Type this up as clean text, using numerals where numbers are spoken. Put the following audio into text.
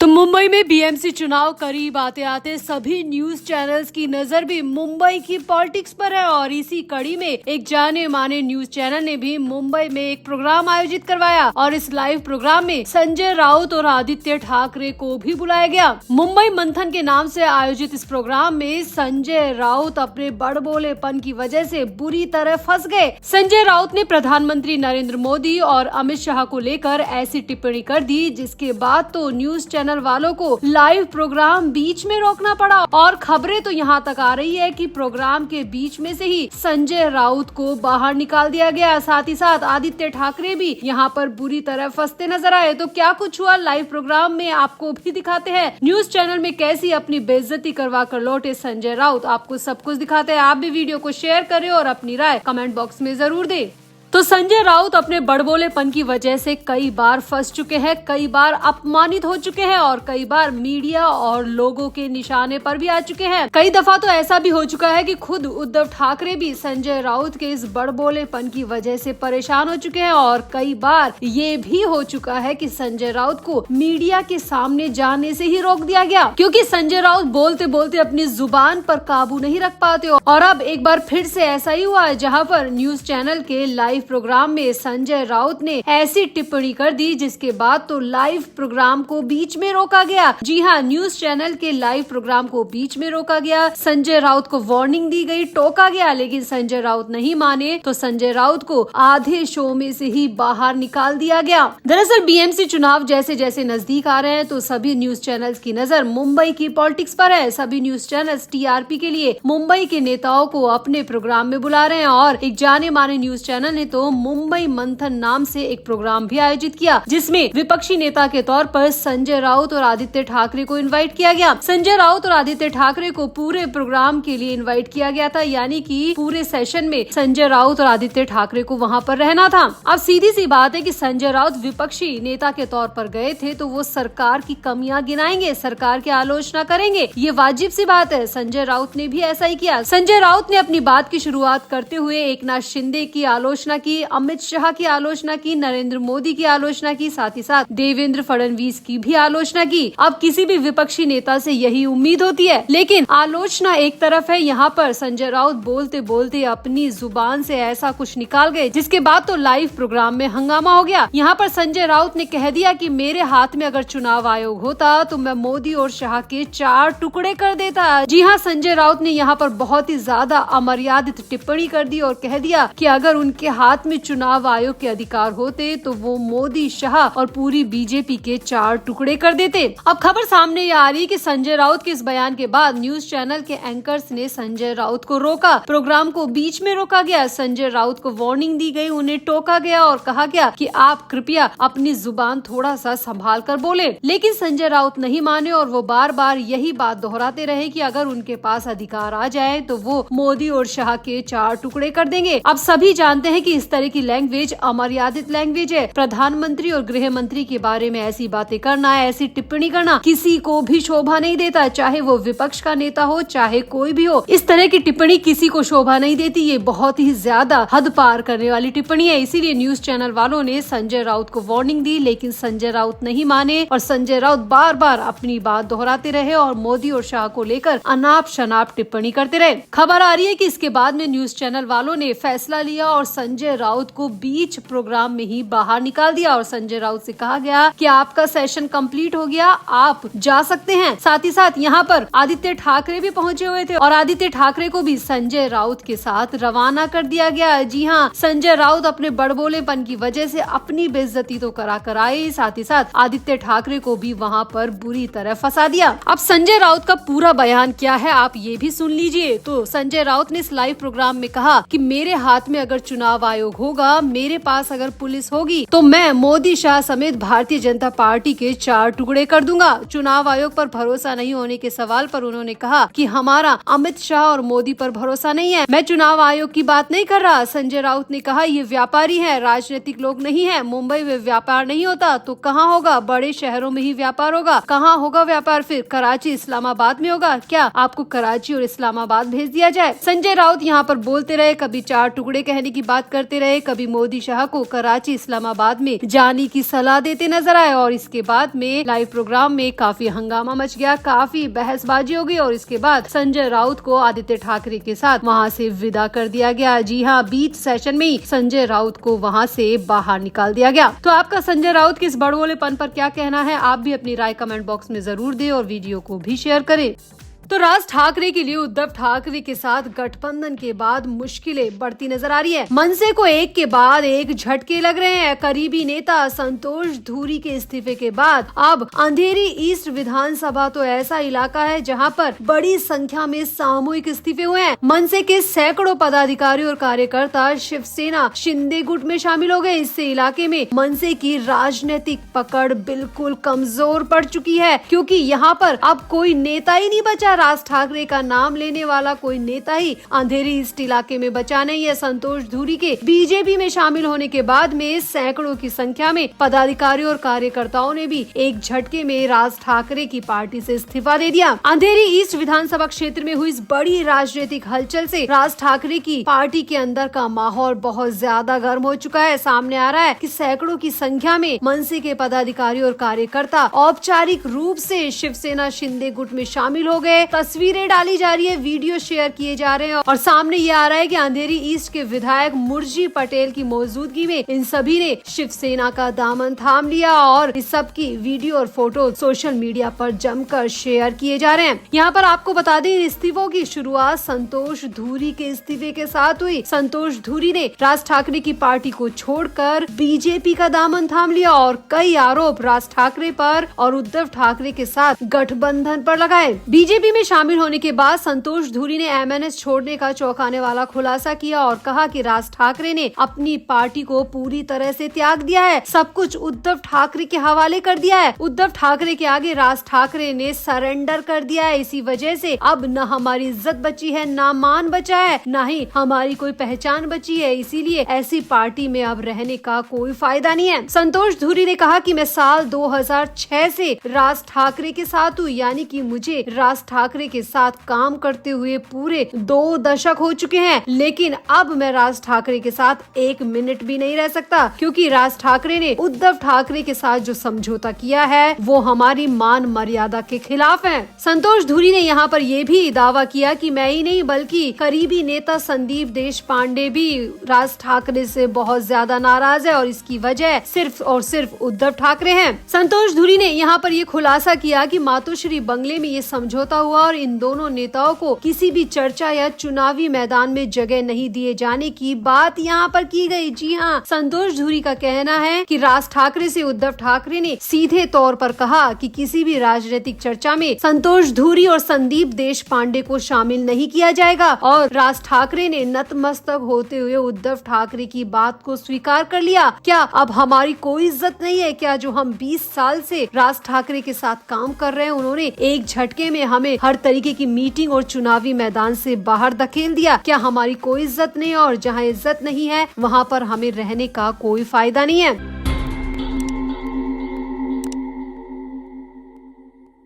तो मुंबई में बीएमसी चुनाव करीब आते आते सभी न्यूज चैनल्स की नजर भी मुंबई की पॉलिटिक्स पर है और इसी कड़ी में एक जाने माने न्यूज चैनल ने भी मुंबई में एक प्रोग्राम आयोजित करवाया और इस लाइव प्रोग्राम में संजय राउत और आदित्य ठाकरे को भी बुलाया गया। मुंबई मंथन के नाम से आयोजित इस प्रोग्राम में संजय राउत अपने बड़बोलेपन की वजह से बुरी तरह फंस गए। संजय राउत ने प्रधानमंत्री नरेंद्र मोदी और अमित शाह को लेकर ऐसी टिप्पणी कर दी जिसके बाद तो न्यूज चैनल वालों को लाइव प्रोग्राम बीच में रोकना पड़ा और खबरें तो यहाँ तक आ रही है कि प्रोग्राम के बीच में से ही संजय राउत को बाहर निकाल दिया गया। साथ ही साथ आदित्य ठाकरे भी यहाँ पर बुरी तरह फंसते नजर आए। तो क्या कुछ हुआ लाइव प्रोग्राम में आपको भी दिखाते हैं न्यूज चैनल में कैसी अपनी बेइज्जती करवा कर लौटे संजय राउत। आपको सब कुछ दिखाते हैं। आप भी वीडियो को शेयर करें और अपनी राय कमेंट बॉक्स में जरूर दें। तो संजय राउत अपने बड़बोलेपन की वजह से कई बार फंस चुके हैं, कई बार अपमानित हो चुके हैं और कई बार मीडिया और लोगों के निशाने पर भी आ चुके हैं। कई दफा तो ऐसा भी हो चुका है कि खुद उद्धव ठाकरे भी संजय राउत के इस बड़बोलेपन की वजह से परेशान हो चुके हैं और कई बार ये भी हो चुका है कि संजय राउत को मीडिया के सामने जाने से ही रोक दिया गया क्योंकि संजय राउत बोलते बोलते अपनी जुबान पर काबू नहीं रख पाते। और अब एक बार फिर से ऐसा ही हुआ है जहाँ पर न्यूज चैनल के लाइव प्रोग्राम में संजय राउत ने ऐसी टिप्पणी कर दी जिसके बाद तो लाइव प्रोग्राम को बीच में रोका गया। जी हाँ, न्यूज चैनल के लाइव प्रोग्राम को बीच में रोका गया। संजय राउत को वार्निंग दी गई, टोका गया, लेकिन संजय राउत नहीं माने तो संजय राउत को आधे शो में से ही बाहर निकाल दिया गया। दरअसल बीएमसी चुनाव जैसे जैसे नजदीक आ रहे हैं तो सभी न्यूज चैनल्स की नजर मुंबई की पॉलिटिक्स पर है। सभी न्यूज चैनल्स टीआरपी के लिए मुंबई के नेताओं को अपने प्रोग्राम में बुला रहे हैं और एक जाने माने न्यूज चैनल ने तो मुंबई मंथन नाम से एक प्रोग्राम भी आयोजित किया जिसमें विपक्षी नेता के तौर पर संजय राउत और आदित्य ठाकरे को इनवाइट किया गया। संजय राउत और आदित्य ठाकरे को पूरे प्रोग्राम के लिए इनवाइट किया गया था, यानी कि पूरे सेशन में संजय राउत और आदित्य ठाकरे को वहां पर रहना था। अब सीधी सी बात है कि संजय राउत विपक्षी नेता के तौर पर गए थे तो वो सरकार की कमियां गिनाएंगे, सरकार की आलोचना करेंगे, ये वाजिब सी बात है। संजय राउत ने भी ऐसा ही किया। संजय राउत ने अपनी बात की शुरुआत करते हुए एकनाथ शिंदे की आलोचना की, अमित शाह की आलोचना की, नरेंद्र मोदी की आलोचना की, साथ ही साथ देवेंद्र फडणवीस की भी आलोचना की। अब किसी भी विपक्षी नेता से यही उम्मीद होती है, लेकिन आलोचना एक तरफ है, यहाँ पर संजय राउत बोलते बोलते अपनी जुबान से ऐसा कुछ निकाल गए जिसके बाद तो लाइव प्रोग्राम में हंगामा हो गया। यहाँ पर संजय राउत ने कह दिया कि मेरे हाथ में अगर चुनाव आयोग होता तो मैं मोदी और शाह के 4 टुकड़े कर देता। जी हाँ, संजय राउत ने यहाँ पर बहुत ही ज्यादा अमर्यादित टिप्पणी कर दी और कह दिया कि अगर उनके हाथ में चुनाव आयोग के अधिकार होते तो वो मोदी, शाह और पूरी बीजेपी के 4 टुकड़े कर देते। अब खबर सामने ये आ रही है कि संजय राउत के इस बयान के बाद न्यूज चैनल के एंकर्स ने संजय राउत को रोका, प्रोग्राम को बीच में रोका गया, संजय राउत को वार्निंग दी गई, उन्हें टोका गया और कहा गया कि आप कृपया अपनी जुबान थोड़ा सा संभाल कर बोले। लेकिन संजय राउत नहीं माने और वो बार बार यही बात दोहराते रहे कि अगर उनके पास अधिकार आ जाए तो वो मोदी और शाह के 4 टुकड़े कर देंगे। अब सभी जानते हैं कि इस तरह की लैंग्वेज अमर्यादित लैंग्वेज है। प्रधानमंत्री और गृह मंत्री के बारे में ऐसी बातें करना, ऐसी टिप्पणी करना किसी को भी शोभा नहीं देता, चाहे वो विपक्ष का नेता हो चाहे कोई भी हो। इस तरह की टिप्पणी किसी को शोभा नहीं देती। ये बहुत ही ज्यादा हद पार करने वाली टिप्पणी है। इसीलिए न्यूज चैनल वालों ने संजय राउत को वार्निंग दी, लेकिन संजय राउत नहीं माने और संजय राउत बार बार अपनी बात दोहराते रहे और मोदी और शाह को लेकर अनाप शनाप टिप्पणी करते रहे। खबर आ रही है कि इसके बाद में न्यूज चैनल वालों ने फैसला लिया और संजय राउत को बीच प्रोग्राम में ही बाहर निकाल दिया और संजय राउत से कहा गया कि आपका सेशन कंप्लीट हो गया, आप जा सकते हैं। साथ ही साथ यहाँ पर आदित्य ठाकरे भी पहुंचे हुए थे और आदित्य ठाकरे को भी संजय राउत के साथ रवाना कर दिया गया। जी हाँ, संजय राउत अपने बड़बोलेपन की वजह से अपनी बेइज्जती तो करा कर आए, साथ ही साथ आदित्य ठाकरे को भी वहाँ पर बुरी तरह फंसा दिया। अब संजय राउत का पूरा बयान क्या है आप ये भी सुन लीजिए। तो संजय राउत ने इस लाइव प्रोग्राम में कहा कि मेरे हाथ में अगर चुनाव आयोग होगा, मेरे पास अगर पुलिस होगी तो मैं मोदी, शाह समेत भारतीय जनता पार्टी के 4 टुकड़े कर दूंगा। चुनाव आयोग पर भरोसा नहीं होने के सवाल पर उन्होंने कहा कि हमारा अमित शाह और मोदी पर भरोसा नहीं है। मैं चुनाव आयोग की बात नहीं कर रहा। संजय राउत ने कहा ये व्यापारी है, राजनीतिक लोग नहीं है। मुंबई में व्यापार नहीं होता तो कहाँ होगा? बड़े शहरों में ही व्यापार होगा। कहाँ होगा व्यापार फिर? कराची, इस्लामाबाद में होगा क्या? आपको कराची और इस्लामाबाद भेज दिया जाए? संजय राउत यहाँ पर बोलते रहे, कभी 4 टुकड़े कहने की बात करते करते रहे, कभी मोदी शाह को कराची इस्लामाबाद में जाने की सलाह देते नजर आए और इसके बाद में लाइव प्रोग्राम में काफी हंगामा मच गया, काफी बहसबाजी हो गई और इसके बाद संजय राउत को आदित्य ठाकरे के साथ वहां से विदा कर दिया गया। जी हाँ, बीच सेशन में ही संजय राउत को वहां से बाहर निकाल दिया गया। तो आपका संजय राउत के इस बड़बोलेपन पर क्या कहना है? आप भी अपनी राय कमेंट बॉक्स में जरूर दें और वीडियो को भी शेयर करें। तो राज ठाकरे के लिए उद्धव ठाकरे के साथ गठबंधन के बाद मुश्किलें बढ़ती नजर आ रही है। मनसे को एक के बाद एक झटके लग रहे हैं। करीबी नेता संतोष धूरी के इस्तीफे के बाद अब अंधेरी ईस्ट विधानसभा तो ऐसा इलाका है जहां पर बड़ी संख्या में सामूहिक इस्तीफे हुए हैं। मनसे के सैकड़ों पदाधिकारी और कार्यकर्ता शिवसेना शिंदे गुट में शामिल हो गए। इससे इलाके में मनसे की राजनीतिक पकड़ बिल्कुल कमजोर पड़ चुकी है, क्योंकि यहाँ पर अब कोई नेता ही नहीं बचा। राज ठाकरे का नाम लेने वाला कोई नेता ही अंधेरी ईस्ट इलाके में बचा नहीं है। संतोष धूरी के बीजेपी में शामिल होने के बाद में सैकड़ों की संख्या में पदाधिकारियों और कार्यकर्ताओं ने भी एक झटके में राज ठाकरे की पार्टी से इस्तीफा दे दिया। अंधेरी ईस्ट विधानसभा क्षेत्र में हुई इस बड़ी राजनीतिक हलचल से राज ठाकरे की पार्टी के अंदर का माहौल बहुत ज्यादा गर्म हो चुका है। सामने आ रहा है कि सैकड़ों की संख्या में मनसे के पदाधिकारी और कार्यकर्ता औपचारिक रूप से शिवसेना शिंदे गुट में शामिल हो गए। तस्वीरें डाली जा रही है, वीडियो शेयर किए जा रहे हैं और सामने ये आ रहा है कि अंधेरी ईस्ट के विधायक मुर्जी पटेल की मौजूदगी में इन सभी ने शिवसेना का दामन थाम लिया और इस सब की वीडियो और फोटो सोशल मीडिया पर जमकर शेयर किए जा रहे हैं। यहाँ पर आपको बता दें, इस्तीफों की शुरुआत संतोष धूरी के इस्तीफे के साथ हुई। संतोष धूरी ने राज ठाकरे की पार्टी को छोड़कर बीजेपी का दामन थाम लिया और कई आरोप राज ठाकरे पर और उद्धव ठाकरे के साथ गठबंधन पर लगाए। बीजेपी में शामिल होने के बाद संतोष धूरी ने एमएनएस छोड़ने का चौंकाने वाला खुलासा किया और कहा कि राज ठाकरे ने अपनी पार्टी को पूरी तरह से त्याग दिया है, सब कुछ उद्धव ठाकरे के हवाले कर दिया है। उद्धव ठाकरे के आगे राज ठाकरे ने सरेंडर कर दिया है। इसी वजह से अब न हमारी इज्जत बची है, न मान बचा है, न ही हमारी कोई पहचान बची है। इसीलिए ऐसी पार्टी में अब रहने का कोई फायदा नहीं है। संतोष धूरी ने कहा कि मैं साल 2006 से राज ठाकरे के साथ हूँ, यानी कि मुझे राज ठाकरे के साथ काम करते हुए पूरे 2 दशक हो चुके हैं, लेकिन अब मैं राज ठाकरे के साथ 1 मिनट भी नहीं रह सकता, क्योंकि राज ठाकरे ने उद्धव ठाकरे के साथ जो समझौता किया है वो हमारी मान मर्यादा के खिलाफ है। संतोष धूरी ने यहाँ पर यह भी दावा किया कि मैं ही नहीं बल्कि करीबी नेता संदीप देशपांडे भी राज ठाकरे से बहुत ज्यादा नाराज है और इसकी वजह सिर्फ और सिर्फ उद्धव ठाकरे हैं। संतोष धूरी ने यहाँ पर यह खुलासा किया कि मातोश्री बंगले में ये समझौता हुआ और इन दोनों नेताओं को किसी भी चर्चा या चुनावी मैदान में जगह नहीं दिए जाने की बात यहाँ पर की गई। जी हाँ, संतोष धूरी का कहना है कि राज ठाकरे से उद्धव ठाकरे ने सीधे तौर पर कहा कि किसी भी राजनीतिक चर्चा में संतोष धूरी और संदीप देशपांडे को शामिल नहीं किया जाएगा और राज ठाकरे ने नतमस्तक होते हुए उद्धव ठाकरे की बात को स्वीकार कर लिया। क्या अब हमारी कोई इज्जत नहीं है क्या? जो हम 20 साल से राज ठाकरे के साथ काम कर रहे हैं, उन्होंने एक झटके में हमें हर तरीके की मीटिंग और चुनावी मैदान से बाहर धकेल दिया। क्या हमारी कोई इज्जत नहीं? और जहाँ इज्जत नहीं है वहाँ पर हमें रहने का कोई फायदा नहीं है।